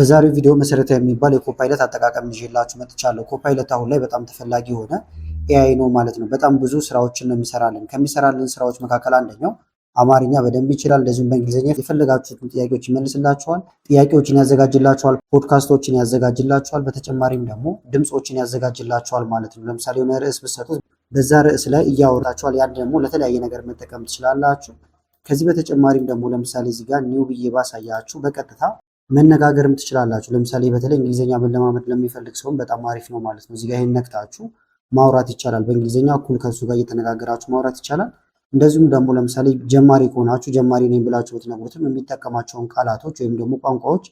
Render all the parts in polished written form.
በዛሬው ቪዲዮ መሰረታዊ የሚባል የኮፓይለት አጠቃቀም ይዤላችሁ መጥቻለሁ። ኮፓይለት አሁን ላይ በጣም ተፈላጊ የሆነ ኤአይ ነው ማለት ነው። በጣም ብዙ ስራዎችን ነው የሚሰራልን። ከሚሰራልን ስራዎች መካከል አንደኛው አማርኛ በደንብ ይችላል። እንደዚሁም በእንግሊዝኛ የፈለጋችሁትን ጥያቄዎች ይመልስላችኋል፣ ጥያቄዎችን ያዘጋጅላችኋል፣ ፖድካስቶችን ያዘጋጅላችኋል። በተጨማሪም ደግሞ ድምፆችን ያዘጋጅላችኋል ማለት ነው። ለምሳሌ የሆነ ርዕስ ብትሰጡት በዛ ርዕስ ላይ እያወራችኋል። ያን ደግሞ ለተለያየ ነገር መጠቀም ትችላላችሁ። ከዚህ በተጨማሪም ደግሞ ለምሳሌ እዚህ ጋር ኒው ብዬ ባሳያችሁ በቀጥታ መነጋገርም ትችላላችሁ። ለምሳሌ በተለይ እንግሊዝኛ መለማመድ ለሚፈልግ ሰውም በጣም አሪፍ ነው ማለት ነው። እዚህ ጋር ይሄን ነክታችሁ ማውራት ይቻላል። በእንግሊዝኛ እኩል ከሱ ጋር እየተነጋገራችሁ ማውራት ይቻላል። እንደዚሁም ደግሞ ለምሳሌ ጀማሪ ከሆናችሁ ጀማሪ ነኝ ብላችሁ ብትነግሩትም የሚጠቀማቸውን ቃላቶች ወይም ደግሞ ቋንቋዎች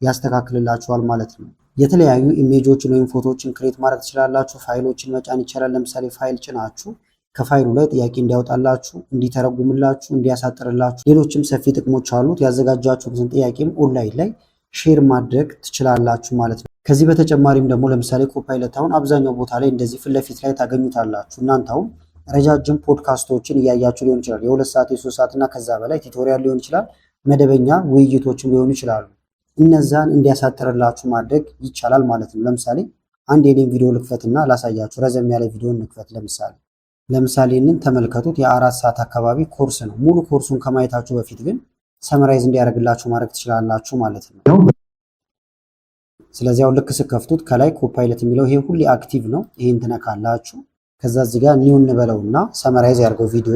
ያስተካክልላችኋል ማለት ነው። የተለያዩ ኢሜጆችን ወይም ፎቶዎችን ክሬት ማድረግ ትችላላችሁ። ፋይሎችን መጫን ይቻላል። ለምሳሌ ፋይል ጭናችሁ ከፋይሉ ላይ ጥያቄ እንዲያወጣላችሁ፣ እንዲተረጉምላችሁ፣ እንዲያሳጥርላችሁ ሌሎችም ሰፊ ጥቅሞች አሉት። ያዘጋጃችሁትን ጥያቄም ኦንላይን ላይ ሼር ማድረግ ትችላላችሁ ማለት ነው። ከዚህ በተጨማሪም ደግሞ ለምሳሌ ኮፓይለት አሁን አብዛኛው ቦታ ላይ እንደዚህ ፊት ለፊት ላይ ታገኙታላችሁ። እናንተ አሁን ረጃጅም ፖድካስቶችን እያያችሁ ሊሆን ይችላል። የ2 ሰዓት የ3 ሰዓት እና ከዛ በላይ ቱቶሪያል ሊሆን ይችላል። መደበኛ ውይይቶችም ሊሆኑ ይችላሉ። እነዛን እንዲያሳጥርላችሁ ማድረግ ይቻላል ማለት ነው። ለምሳሌ አንድ የኔን ቪዲዮ ልክፈትና ላሳያችሁ። ረዘም ያለ ቪዲዮ እንክፈት። ለምሳሌ ይህንን ተመልከቱት። የ4 ሰዓት አካባቢ ኮርስ ነው። ሙሉ ኮርሱን ከማየታችሁ በፊት ግን ሰመራይዝ እንዲያደርግላችሁ ማድረግ ትችላላችሁ ማለት ነው። ስለዚህ አሁን ልክ ስከፍቱት ከላይ ኮፓይለት የሚለው ይሄ ሁሌ አክቲቭ ነው። ይሄን ትነካላችሁ። ከዛ እዚህ ጋር ኒው እንበለውና ሰመራይዝ ያድርገው ቪዲዮ።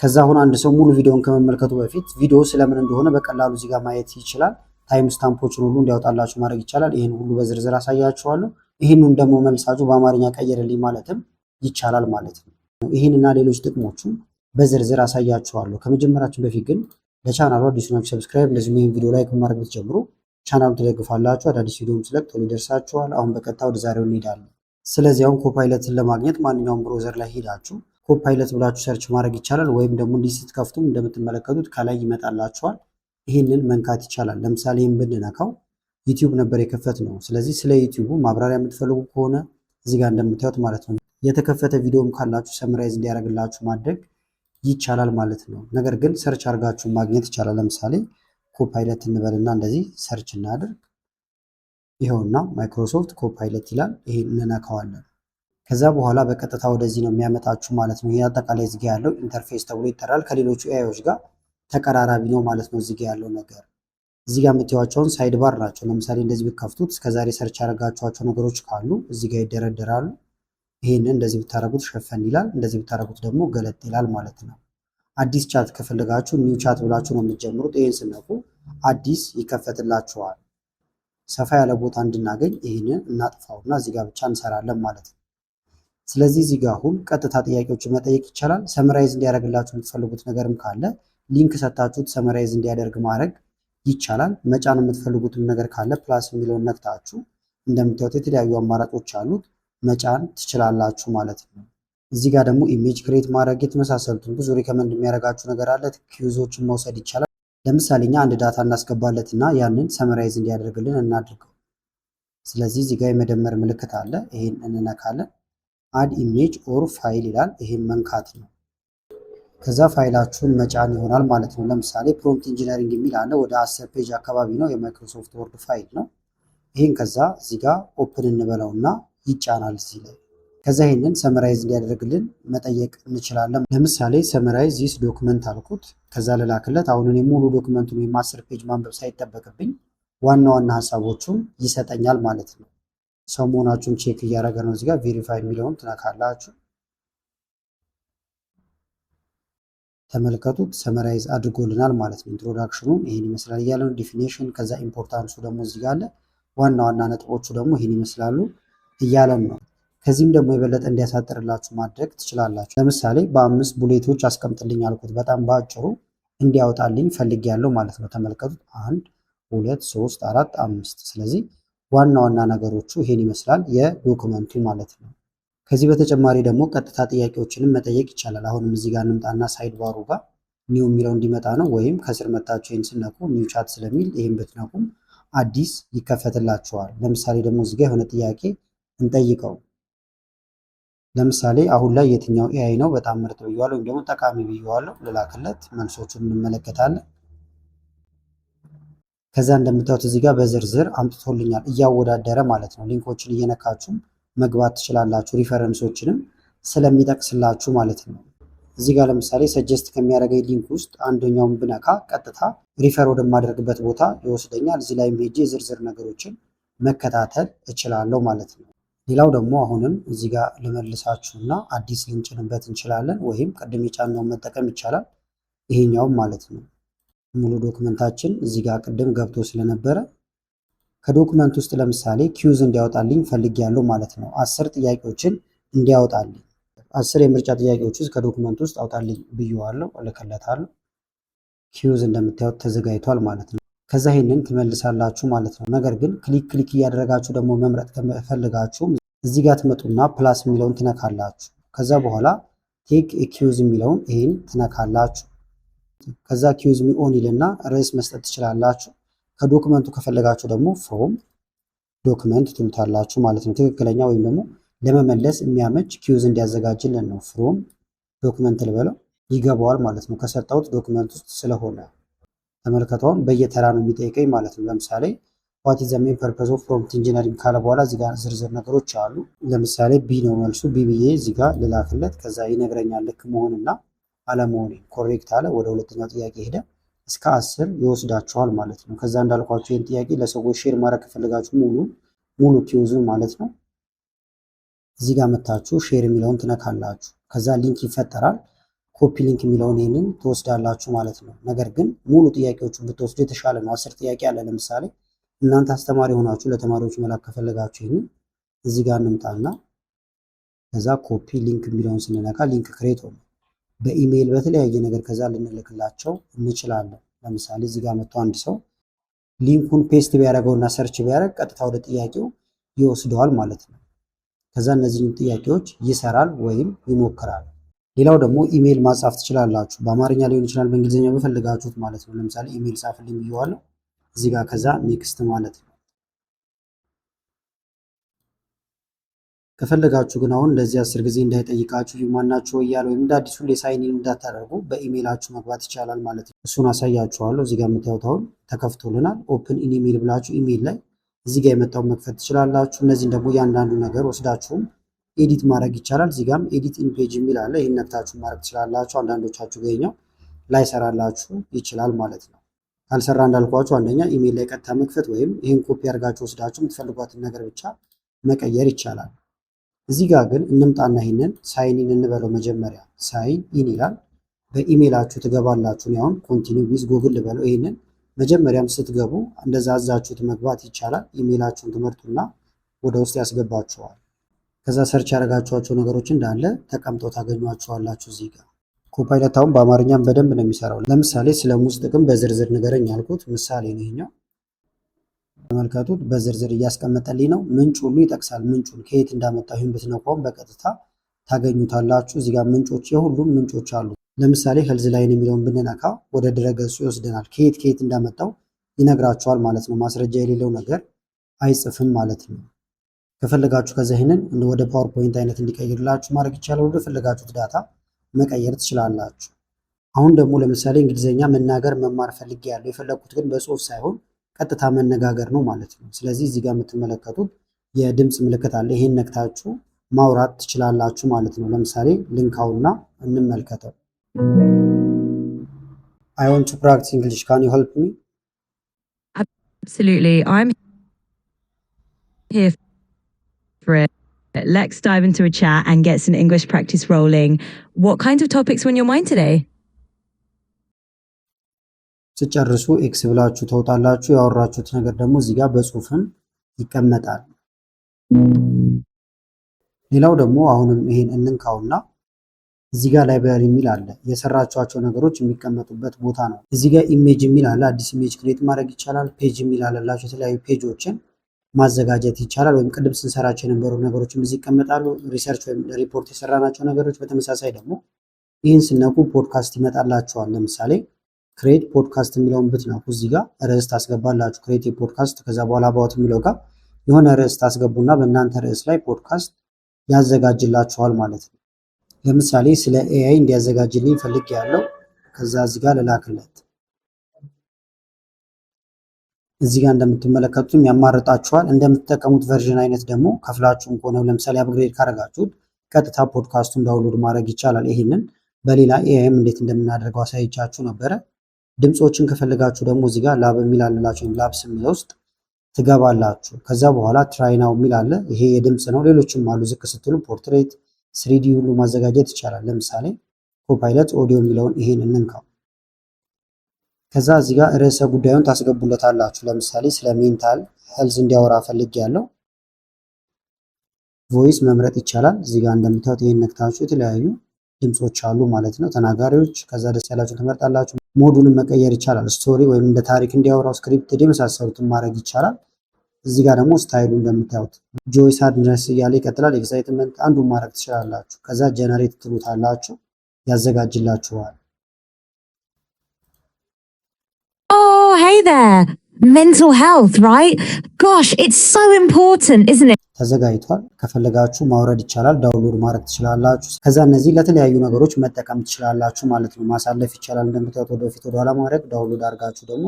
ከዛ አሁን አንድ ሰው ሙሉ ቪዲዮን ከመመልከቱ በፊት ቪዲዮ ስለምን እንደሆነ በቀላሉ እዚህ ጋር ማየት ይችላል። ታይም ስታምፖችን ሁሉ እንዲያወጣላችሁ ማድረግ ይቻላል። ይሄን ሁሉ በዝርዝር አሳያችኋለሁ። ይሄንን ደግሞ መልሳችሁ በአማርኛ ቀይርልኝ ማለትም ይቻላል ማለት ነው። ይሄንና ሌሎች ጥቅሞቹን በዝርዝር አሳያችኋለሁ። ከመጀመራችን በፊት ግን ለቻናሉ አዲስ ናችሁ ሰብስክራይብ፣ እንደዚሁም ይሄን ቪዲዮ ላይክ ማድረግ ብትጀምሩ ቻናሉ ትደግፋላችሁ። አዳዲስ ቪዲዮም ስለቅ ቶሎ ይደርሳችኋል። አሁን በቀጥታ ወደ ዛሬው እንሄዳለን። ስለዚህ አሁን ኮፓይለትን ለማግኘት ማንኛውም ብሮዘር ላይ ሄዳችሁ ኮፓይለት ብላችሁ ሰርች ማድረግ ይቻላል። ወይም ደግሞ እንዲህ ስትከፍቱም እንደምትመለከቱት ከላይ ይመጣላችኋል። ይህንን መንካት ይቻላል። ለምሳሌ ይህን ብንነካው ዩቲዩብ ነበር የከፈት ነው። ስለዚህ ስለ ዩቲዩቡ ማብራሪያ የምትፈልጉ ከሆነ እዚህ ጋር እንደምታዩት ማለት ነው የተከፈተ ቪዲዮም ካላችሁ ሰምራይዝ እንዲያደርግላችሁ ማድረግ ይቻላል ማለት ነው። ነገር ግን ሰርች አድርጋችሁ ማግኘት ይቻላል። ለምሳሌ ኮፓይለት እንበልና እንደዚህ ሰርች እናድርግ። ይኸውና ማይክሮሶፍት ኮፓይለት ይላል። ይሄን እንነካዋለን። ከዛ በኋላ በቀጥታ ወደዚህ ነው የሚያመጣችሁ ማለት ነው። ይሄ አጠቃላይ እዚህ ጋር ያለው ኢንተርፌስ ተብሎ ይጠራል። ከሌሎቹ ኤአይዎች ጋር ተቀራራቢ ነው ማለት ነው። እዚህ ጋር ያለው ነገር እዚህ ጋር የምታዩዋቸውን ሳይድ ባር ናቸው። ለምሳሌ እንደዚህ ብትከፍቱት እስከዛሬ ሰርች ያደረጋችኋቸው ነገሮች ካሉ እዚህ ጋር ይደረደራሉ። ይሄንን እንደዚህ ብታረጉት ሸፈን ይላል። እንደዚህ ብታረጉት ደግሞ ገለጥ ይላል ማለት ነው። አዲስ ቻት ከፈለጋችሁ ኒው ቻት ብላችሁ ነው የምትጀምሩት። ይሄን ስነቁ አዲስ ይከፈትላችኋል። ሰፋ ያለ ቦታ እንድናገኝ ይሄንን እናጥፋውና እዚህ ጋር ብቻ እንሰራለን ማለት ነው። ስለዚህ እዚህ ጋር አሁን ቀጥታ ጥያቄዎችን መጠየቅ ይቻላል። ሰመራይዝ እንዲያደርግላችሁ የምትፈልጉት ነገርም ካለ ሊንክ ሰጣችሁት ሰመራይዝ እንዲያደርግ ማድረግ ይቻላል። መጫን የምትፈልጉትም ነገር ካለ ፕላስ የሚለውን ነክታችሁ እንደምታዩት የተለያዩ አማራጮች አሉት መጫን ትችላላችሁ ማለት ነው። እዚህ ጋር ደግሞ ኢሜጅ ክሬት ማድረግ የተመሳሰሉትን ብዙ ሪከመንድ የሚያደርጋችሁ ነገር አለ። ኪዩዞችን መውሰድ ይቻላል። ለምሳሌ እኛ አንድ ዳታ እናስገባለትና ያንን ሰመራይዝ እንዲያደርግልን እናድርገው። ስለዚህ እዚህ ጋር የመደመር ምልክት አለ። ይሄን እንነካለን። አድ ኢሜጅ ኦር ፋይል ይላል። ይሄን መንካት ነው። ከዛ ፋይላችሁን መጫን ይሆናል ማለት ነው። ለምሳሌ ፕሮምፕት ኢንጂነሪንግ የሚል አለ። ወደ 10 ፔጅ አካባቢ ነው። የማይክሮሶፍት ወርድ ፋይል ነው። ይሄን ከዛ እዚህ ጋር ኦፕን እንበለውና ይጫናል እዚህ ላይ። ከዛ ይሄንን ሰመራይዝ እንዲያደርግልን መጠየቅ እንችላለን። ለምሳሌ ሰመራይዝ ዚስ ዶክመንት አልኩት። ከዛ ልላክለት። አሁን እኔ ሙሉ ዶክመንቱን ወይም 10 ፔጅ ማንበብ ሳይጠበቅብኝ ዋና ዋና ሀሳቦቹን ይሰጠኛል ማለት ነው። ሰው መሆናችሁን ቼክ እያደረገ ነው። እዚህ ጋር ቬሪፋይ የሚለውን ትነካላችሁ። ተመልከቱት፣ ሰመራይዝ አድርጎልናል ማለት ነው። ኢንትሮዳክሽኑ ይሄን ይመስላል እያለ ነው። ዲፊኒሽን፣ ከዛ ኢምፖርታንሱ ደግሞ እዚህ ጋር አለ። ዋና ዋና ነጥቦቹ ደግሞ ይሄን ይመስላሉ እያለን ነው። ከዚህም ደግሞ የበለጠ እንዲያሳጥርላችሁ ማድረግ ትችላላችሁ። ለምሳሌ በ5 ቡሌቶች አስቀምጥልኝ አልኩት። በጣም በአጭሩ እንዲያወጣልኝ ፈልጌያለሁ ማለት ነው። ተመልከቱት 1 2 3 4 5። ስለዚህ ዋና ዋና ነገሮቹ ይሄን ይመስላል የዶክመንቱ ማለት ነው። ከዚህ በተጨማሪ ደግሞ ቀጥታ ጥያቄዎችንም መጠየቅ ይቻላል። አሁንም እዚህ ጋር እንምጣና ሳይድ ባሩ ጋር ኒው የሚለው እንዲመጣ ነው። ወይም ከስር መታችሁ ይህን ስነቁ ኒው ቻት ስለሚል ይህን ብትነቁም አዲስ ይከፈትላችኋል። ለምሳሌ ደግሞ እዚህ ጋር የሆነ ጥያቄ እንጠይቀው። ለምሳሌ አሁን ላይ የትኛው ኤአይ ነው በጣም ምርጥ ብየዋለሁ ወይም ደግሞ ጠቃሚ ብየዋለሁ ልላክለት። መልሶቹን እንመለከታለን። ከዛ እንደምታዩት እዚህ ጋር በዝርዝር አምጥቶልኛል እያወዳደረ ማለት ነው። ሊንኮችን እየነካችሁ መግባት ትችላላችሁ፣ ሪፈረንሶችንም ስለሚጠቅስላችሁ ማለት ነው። እዚህ ጋር ለምሳሌ ሰጀስት ከሚያደርገኝ ሊንክ ውስጥ አንደኛውን ብነካ ቀጥታ ሪፈር ወደማደርግበት ቦታ ይወስደኛል። እዚህ ላይ ሄጄ ዝርዝር ነገሮችን መከታተል እችላለሁ ማለት ነው። ሌላው ደግሞ አሁንም እዚህ ጋር ልመልሳችሁና አዲስ ልንጭንበት እንችላለን፣ ወይም ቅድም የጫነውን መጠቀም ይቻላል። ይሄኛውም ማለት ነው ሙሉ ዶክመንታችን እዚህ ጋር ቅድም ገብቶ ስለነበረ ከዶክመንት ውስጥ ለምሳሌ ኪውዝ እንዲያወጣልኝ ፈልጌያለሁ ማለት ነው። 10 ጥያቄዎችን እንዲያወጣልኝ 10 የምርጫ ጥያቄዎች ውስጥ ከዶክመንት ውስጥ አውጣልኝ ብየዋለሁ፣ እልክለታለሁ። ኪውዝ እንደምታዩት ተዘጋጅቷል ማለት ነው። ከዛ ይሄንን ትመልሳላችሁ ማለት ነው። ነገር ግን ክሊክ እያደረጋችሁ ደግሞ መምረጥ ከፈልጋችሁ እዚህ ጋር ትመጡና ፕላስ የሚለውን ትነካላችሁ። ከዛ በኋላ ቴክ ኪውዝ የሚለውን ይሄን ትነካላችሁ። ከዛ ኪውዝ ሚ ኦን ይልና ርዕስ መስጠት ትችላላችሁ። ከዶክመንቱ ከፈለጋችሁ ደግሞ ፍሮም ዶክመንት ትሉታላችሁ ማለት ነው። ትክክለኛ ወይም ደግሞ ለመመለስ የሚያመች ኪውዝ እንዲያዘጋጅልን ነው። ፍሮም ዶክመንት ልበለው ይገባዋል ማለት ነው። ከሰጠሁት ዶክመንት ውስጥ ስለሆነ ተመልከተውን በየተራ ነው የሚጠይቀኝ ማለት ነው። ለምሳሌ ዋት ኢዝ ዘ ሜን ፐርፐዝ ኦፍ ፕሮምፕት ኢንጂነሪንግ ካለ በኋላ እዚህ ጋር ዝርዝር ነገሮች አሉ። ለምሳሌ ቢ ነው መልሱ። ቢ ብዬ እዚህ ጋር ልላክለት። ከዛ ይነግረኛል ልክ መሆንና አለመሆኔ። ኮሬክት አለ። ወደ ሁለተኛው ጥያቄ ሄደ። እስከ 10 ይወስዳችኋል ማለት ነው። ከዛ እንዳልኳችሁ ይህን ጥያቄ ለሰዎች ሼር ማድረግ ከፈለጋችሁ ሙሉ ኪውዙን ማለት ነው እዚህ ጋር መታችሁ ሼር የሚለውን ትነካላችሁ። ከዛ ሊንክ ይፈጠራል። ኮፒ ሊንክ የሚለውን ይህንን ትወስዳላችሁ ማለት ነው። ነገር ግን ሙሉ ጥያቄዎቹን ብትወስዱ የተሻለ ነው። 10 ጥያቄ አለ። ለምሳሌ እናንተ አስተማሪ ሆናችሁ ለተማሪዎች መላክ ከፈለጋችሁ ይህንን እዚህ ጋር እንምጣና ከዛ ኮፒ ሊንክ የሚለውን ስንነካ ሊንክ ክሬት ሆነ በኢሜይል በተለያየ ነገር ከዛ ልንልክላቸው እንችላለን። ለምሳሌ እዚህ ጋር መጥቶ አንድ ሰው ሊንኩን ፔስት ቢያደርገውና ሰርች ቢያደርግ ቀጥታ ወደ ጥያቄው ይወስደዋል ማለት ነው። ከዛ እነዚህን ጥያቄዎች ይሰራል ወይም ይሞክራል። ሌላው ደግሞ ኢሜይል ማጻፍ ትችላላችሁ። በአማርኛ ሊሆን ይችላል፣ በእንግሊዝኛ በፈለጋችሁት ማለት ነው። ለምሳሌ ኢሜይል ጻፍልኝ ብየዋለሁ እዚህ ጋር። ከዛ ኔክስት ማለት ነው። ከፈለጋችሁ ግን አሁን እንደዚህ 10 ጊዜ እንዳይጠይቃችሁ ማናችሁ እያለ ወይም እንደ አዲሱ ሳይን ኢን እንዳታደርጉ በኢሜይላችሁ መግባት ይቻላል ማለት ነው። እሱን አሳያችኋለሁ። እዚህ ጋር የምታዩት አሁን ተከፍቶልናል። ኦፕን ኢን ኢሜይል ብላችሁ ኢሜይል ላይ እዚህ ጋር የመጣውን መክፈት ትችላላችሁ። እነዚህን ደግሞ እያንዳንዱ ነገር ወስዳችሁም ኤዲት ማድረግ ይቻላል። እዚህ ጋርም ኤዲት ኢን ፔጅ የሚል አለ። ይህን ነክታችሁ ማድረግ ትችላላችሁ። አንዳንዶቻችሁ ገኛው ላይሰራላችሁ ይችላል ማለት ነው። ካልሰራ እንዳልኳችሁ አንደኛ ኢሜይል ላይ ቀጥታ መክፈት ወይም ይህን ኮፒ አድርጋችሁ ወስዳችሁ የምትፈልጓትን ነገር ብቻ መቀየር ይቻላል። እዚህ ጋር ግን እንምጣና ይህንን ሳይን ኢን እንበለው። መጀመሪያ ሳይን ኢን ይላል። በኢሜይላችሁ ትገባላችሁ። አሁን ኮንቲኒው ዊዝ ጉግል ልበለው። ይህንን መጀመሪያም ስትገቡ እንደዛ አዛችሁት መግባት ይቻላል። ኢሜይላችሁን ትመርጡና ወደ ውስጥ ያስገባችኋል። ከዛ ሰርች ያደረጋችኋቸው ነገሮች እንዳለ ተቀምጠው ታገኟቸዋላችሁ። እዚህ ጋር ኮፓይለት አሁን በአማርኛም በደንብ ነው የሚሰራው። ለምሳሌ ስለ ሙዝ ጥቅም በዝርዝር ንገረኝ ያልኩት ምሳሌ ነው ይሄኛው። ተመልከቱት፣ በዝርዝር እያስቀመጠልኝ ነው። ምንጭ ሁሉ ይጠቅሳል። ምንጩን ከየት እንዳመጣው ይህን ብትነኳውም በቀጥታ ታገኙታላችሁ። እዚህ ጋር ምንጮች የሁሉም ምንጮች አሉ። ለምሳሌ ሄልዝ ላይን የሚለውን ብንነካ ወደ ድረገጹ ይወስደናል። ከየት እንዳመጣው ይነግራችኋል ማለት ነው። ማስረጃ የሌለው ነገር አይጽፍም ማለት ነው። ከፈለጋችሁ ከዛ ይሄንን ወደ ፓወርፖይንት አይነት እንዲቀይርላችሁ ማድረግ ይቻላል። ወደ ፈለጋችሁት ዳታ መቀየር ትችላላችሁ። አሁን ደግሞ ለምሳሌ እንግሊዝኛ መናገር መማር ፈልጌ ያለው የፈለኩት ግን በጽሁፍ ሳይሆን ቀጥታ መነጋገር ነው ማለት ነው። ስለዚህ እዚህ ጋር የምትመለከቱት የድምፅ ምልክት አለ። ይሄን ነክታችሁ ማውራት ትችላላችሁ ማለት ነው። ለምሳሌ ልንካውና እንመልከተው። I want to practice English. Can you help me? Absolutely. I'm here for it. Let's dive into a chat and get some English practice rolling. What kinds of topics were on your mind today? ስጨርሱ ኤክስ ብላችሁ ተውጣላችሁ። ያወራችሁት ነገር ደግሞ እዚህ ጋር በጽሁፍም ይቀመጣል። ሌላው ደግሞ አሁንም ይሄን እንንካውና እዚህ ጋር ላይብራሪ የሚል አለ። የሰራችኋቸው ነገሮች የሚቀመጡበት ቦታ ነው። እዚህ ጋር ኢሜጅ የሚል አለ። አዲስ ኢሜጅ ክሬት ማድረግ ይቻላል። ፔጅ የሚል አለላችሁ። የተለያዩ ፔጆችን ማዘጋጀት ይቻላል። ወይም ቅድም ስንሰራቸው የነበሩ ነገሮችም እዚህ ይቀመጣሉ። ሪሰርች ወይም ሪፖርት የሰራናቸው ነገሮች። በተመሳሳይ ደግሞ ይህን ስነኩ ፖድካስት ይመጣላችኋል። ለምሳሌ ክሬት ፖድካስት የሚለውን ብትነኩ እዚህ ጋር ርዕስ ታስገባላችሁ። ክሬት ፖድካስት ከዛ በኋላ አባውት የሚለው ጋር የሆነ ርዕስ ታስገቡና በእናንተ ርዕስ ላይ ፖድካስት ያዘጋጅላችኋል ማለት ነው። ለምሳሌ ስለ ኤአይ እንዲያዘጋጅልኝ ፈልጌ ያለው ከዛ እዚህ ጋር ልላክለት። እዚህ ጋር እንደምትመለከቱት ያማርጣችኋል። እንደምትጠቀሙት ቨርዥን አይነት ደግሞ ከፍላችሁም ከሆነ ለምሳሌ አፕግሬድ ካረጋችሁት ቀጥታ ፖድካስቱን ዳውንሎድ ማድረግ ይቻላል። ይሄንን በሌላ ኤአይም እንዴት እንደምናደርገው አሳይቻችሁ ነበረ። ድምፆችን ከፈለጋችሁ ደግሞ እዚህ ጋር ላብ የሚል አለላችሁ። ላብስ የሚለው ውስጥ ትገባላችሁ። ከዛ በኋላ ትራይናው የሚል አለ። ይሄ የድምፅ ነው። ሌሎችም አሉ። ዝቅ ስትሉ ፖርትሬት፣ ስሪዲ ሁሉ ማዘጋጀት ይቻላል። ለምሳሌ ኮፓይለት ኦዲዮ የሚለውን ይሄን እንንካው። ከዛ እዚህ ጋር ርዕሰ ጉዳዩን ታስገቡለታላችሁ። ለምሳሌ ስለ ሜንታል ሄልዝ እንዲያወራ ፈልግ ያለው ቮይስ መምረጥ ይቻላል። እዚህ ጋር እንደምታዩት ይሄን ነክታችሁ የተለያዩ ድምጾች አሉ ማለት ነው፣ ተናጋሪዎች። ከዛ ደስ ያላችሁ ትመርጣላችሁ። ሞዱንም መቀየር ይቻላል። ስቶሪ ወይም እንደ ታሪክ እንዲያወራው ስክሪፕት የመሳሰሉትን ማድረግ ይቻላል። እዚህ ጋር ደግሞ ስታይሉ እንደምታዩት ጆይ፣ ሳድነስ እያለ ይቀጥላል። ኤክሳይትመንት አንዱን ማድረግ ትችላላችሁ። ከዛ ጀነሬት ትሉታላችሁ፣ ያዘጋጅላችኋል። Oh, hey there. Mental health, right? Gosh, it's so important, isn't it? ተዘጋጅቷል። ከፈለጋችሁ ማውረድ ይቻላል፣ ዳውንሎድ ማድረግ ትችላላችሁ። ከዛ እነዚህ ለተለያዩ ነገሮች መጠቀም ትችላላችሁ ማለት ነው። ማሳለፍ ይቻላል። እንደምታዩት ወደፊት ወደኋላ ማድረግ፣ ዳውንሎድ አድርጋችሁ ደግሞ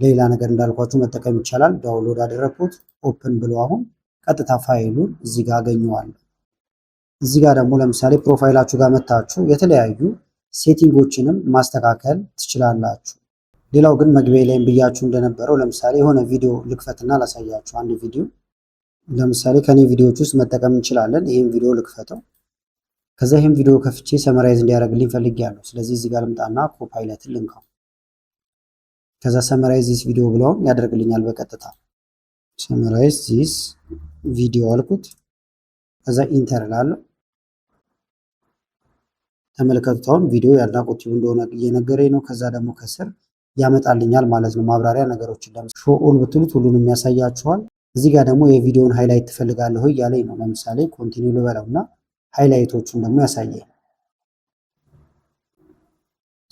ሌላ ነገር እንዳልኳችሁ መጠቀም ይቻላል። ዳውንሎድ አደረኩት፣ ኦፕን ብሎ አሁን ቀጥታ ፋይሉን እዚህ ጋር አገኘዋለሁ። እዚህ ጋር ደግሞ ለምሳሌ ፕሮፋይላችሁ ጋር መታችሁ የተለያዩ ሴቲንጎችንም ማስተካከል ትችላላችሁ። ሌላው ግን መግቢያ ላይም ብያችሁ እንደነበረው ለምሳሌ የሆነ ቪዲዮ ልክፈትና ላሳያችሁ። አንድ ቪዲዮ ለምሳሌ ከኔ ቪዲዮዎች ውስጥ መጠቀም እንችላለን። ይሄን ቪዲዮ ልክፈተው። ከዛ ይሄን ቪዲዮ ከፍቼ ሰመራይዝ እንዲያደርግልኝ ፈልጌያለሁ። ስለዚህ እዚህ ጋር ልምጣና ኮፓይለትን ልንካው። ከዛ ሰመራይዝ ዚስ ቪዲዮ ብለውም ያደርግልኛል በቀጥታ። ሰመራይዝ ዚስ ቪዲዮ አልኩት። ከዛ ኢንተር እላለሁ። ተመልከቱት። አሁን ቪዲዮ ያድናቆት እንደሆነ እየነገረኝ ነው። ከዛ ደግሞ ከስር ያመጣልኛል ማለት ነው ማብራሪያ ነገሮችን። ለምሳሌ ሾው ኦል ብትሉት ሁሉንም ያሳያችኋል። እዚህ ጋር ደግሞ የቪዲዮውን ሃይላይት ትፈልጋለህ ወይ እያለኝ ነው። ለምሳሌ ኮንቲኒው ልበለውና ሃይላይቶቹን ደግሞ ያሳየኝ።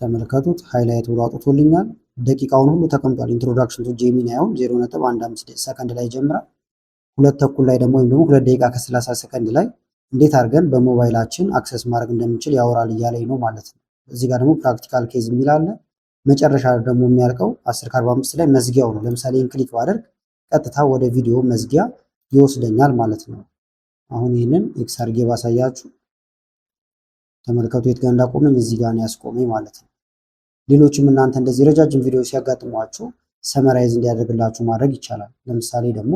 ተመልከቱት፣ ሃይላይት ብሎ አውጥቶልኛል። ደቂቃውን ሁሉ ተቀምጧል። ኢንትሮዳክሽን ቱ ጄሚኒ አሁን 0.15 ሰከንድ ላይ ይጀምራል። 2 ተኩል ላይ ደግሞ ወይም ደግሞ 2 ደቂቃ ከ30 ሰከንድ ላይ እንዴት አድርገን በሞባይላችን አክሰስ ማድረግ እንደምንችል ያወራል እያለኝ ነው ማለት ነው። እዚህ ጋር ደግሞ ፕራክቲካል ኬዝ የሚል አለ። መጨረሻ ደግሞ የሚያልቀው 10:45 ላይ መዝጊያው ነው። ለምሳሌ ይህን ክሊክ ባደርግ ቀጥታ ወደ ቪዲዮ መዝጊያ ይወስደኛል ማለት ነው። አሁን ይህንን ኤክስ አድርጌ ባሳያችሁ ተመልከቱ፣ የት ጋር እንዳቆመኝ እዚህ ጋር ነው ያስቆመኝ ማለት ነው። ሌሎችም እናንተ እንደዚህ ረጃጅም ቪዲዮ ሲያጋጥሟችሁ ሰመራይዝ እንዲያደርግላችሁ ማድረግ ይቻላል። ለምሳሌ ደግሞ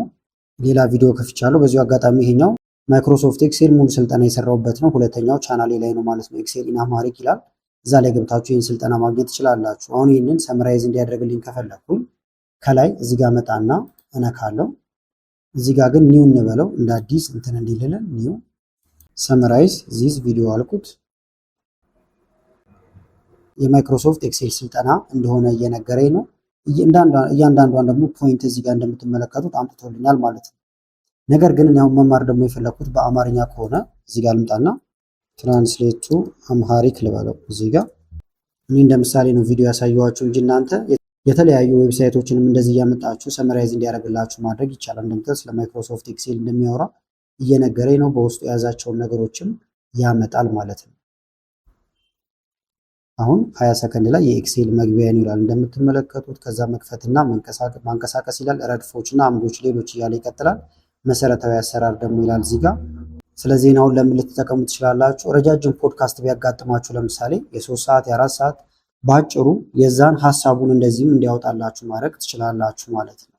ሌላ ቪዲዮ ከፍቻለሁ። በዚሁ አጋጣሚ ይሄኛው ማይክሮሶፍት ኤክሴል ሙሉ ስልጠና የሰራሁበት ነው። ሁለተኛው ቻናሌ ላይ ነው ማለት ነው። ኤክሴል ኢን አማሪክ ይላል። እዛ ላይ ገብታችሁ ይህን ስልጠና ማግኘት ትችላላችሁ። አሁን ይህንን ሰመራይዝ እንዲያደርግልኝ ከፈለኩኝ ከላይ እዚህ ጋር መጣና እነካለሁ። እዚህ ጋር ግን ኒው እንበለው እንደ አዲስ እንትን እንዲልልን ኒው ሰመራይዝ ዚስ ቪዲዮ አልኩት። የማይክሮሶፍት ኤክሴል ስልጠና እንደሆነ እየነገረኝ ነው። እያንዳንዷን ደግሞ ፖይንት እዚህ ጋር እንደምትመለከቱት አምጥቶልኛል ማለት ነው። ነገር ግን ያው መማር ደግሞ የፈለኩት በአማርኛ ከሆነ እዚህ ጋር ልምጣና ትራንስሌት ቱ አምሃሪክ ልበለው። እዚህ ጋር እኔ እንደ ምሳሌ ነው ቪዲዮ ያሳየኋችሁ እንጂ እናንተ የተለያዩ ዌብሳይቶችንም እንደዚህ እያመጣችሁ ሰመራይዝ እንዲያደርግላችሁ ማድረግ ይቻላል። እንደምታዩት ስለ ማይክሮሶፍት ኤክሴል እንደሚያወራ እየነገረኝ ነው። በውስጡ የያዛቸውን ነገሮችም ያመጣል ማለት ነው። አሁን 20 ሰከንድ ላይ የኤክሴል መግቢያን ይላል እንደምትመለከቱት። ከዛ መክፈትና ማንቀሳቀስ ይላል። ረድፎችና አምዶች፣ ሌሎች እያለ ይቀጥላል። መሰረታዊ አሰራር ደግሞ ይላል እዚህ ጋር። ስለዚህ አሁን ለምን ልትጠቀሙ ትችላላችሁ? ረጃጅም ፖድካስት ቢያጋጥማችሁ ለምሳሌ የ3 ሰዓት የ4 ሰዓት ባጭሩ የዛን ሀሳቡን እንደዚህም እንዲያወጣላችሁ ማድረግ ትችላላችሁ ማለት ነው።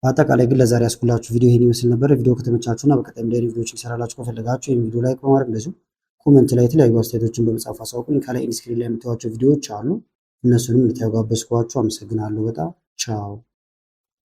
በአጠቃላይ ግን ለዛሬ ያስኩላችሁ ቪዲዮ ይሄን ይመስል ነበር። ቪዲዮ ከተመቻችሁና በቀጣይ እንደ ቪዲዮዎች ይሰራላችሁ ከፈለጋችሁ ይሄን ቪዲዮ ላይክ በማድረግ እንደዚሁ ኮሜንት ላይ የተለያዩ አስተያየቶችን በመጻፍ አሳውቁኝ። ከላይ ኢንስክሪን ላይ የምታዩዋቸው ቪዲዮዎች አሉ። እነሱንም ልታዩ ጋበዝኳችሁ። አመሰግናለሁ በጣም ቻው።